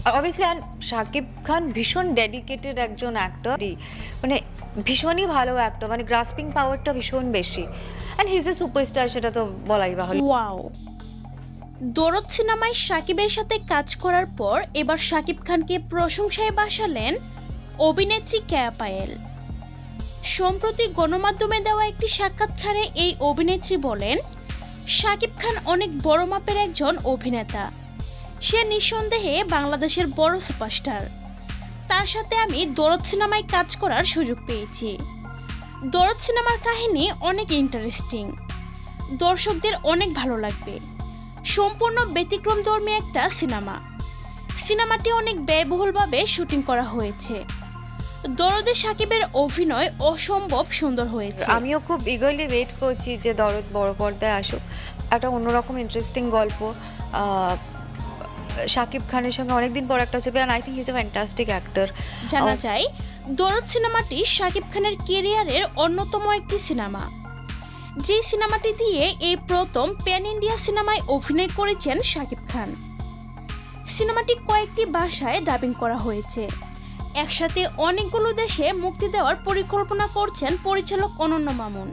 Obviously Shakib Khan ভীষণ dedicated একজন actor, মানে ভীষণই ভালো অ্যাক্টর, মানে গ্রাস্পিং পাওয়ারটা ভীষণ বেশি, and he is a superstar, সেটা তো বলাই বাহুল্য। ওয়াও! দরদ সিনেমায় শাকিবের সাথে কাজ করার পর এবার শাকিব খানকে প্রশংসায় ভাসালেন অভিনেত্রী কেয়া পায়েল। সম্প্রতি গণমাধ্যমে দেওয়া একটি সাক্ষাৎকারে এই অভিনেত্রী বলেন, শাকিব খান অনেক বড় মাপের একজন অভিনেতা। সে নিঃসন্দেহে বাংলাদেশের বড় সুপারস্টার। তার সাথে আমি দরদ সিনেমায় কাজ করার সুযোগ পেয়েছি। দরদ সিনেমার কাহিনী অনেক ইন্টারেস্টিং, দর্শকদের অনেক ভালো লাগবে। সম্পূর্ণ ব্যতিক্রমধর্মী একটা সিনেমাটি অনেক ব্যয়বহুলভাবে শুটিং করা হয়েছে। দরদে শাকিবের অভিনয় অসম্ভব সুন্দর হয়েছে। আমিও খুব ইগারলি ওয়েট করছি যে দরদ বড় পর্দায় আসুক, একটা অন্যরকম ইন্টারেস্টিং গল্প। শাকিব খানের সঙ্গে অনেকদিন পর একটা ছবি, and I think he is a fantastic actor. জানা যায় দরদ সিনেমাটি শাকিব খানের ক্যারিয়ারের অন্যতম একটি সিনেমা, যে সিনেমাটি দিয়ে এই প্রথম প্যান ইন্ডিয়া সিনেমায় অভিনয় করেছেন শাকিব খান। সিনেমাটি কয়েকটি ভাষায় ডাবিং করা হয়েছে। একসাথে অনেকগুলো দেশে মুক্তি দেওয়ার পরিকল্পনা করছেন পরিচালক অনন্য মামুন।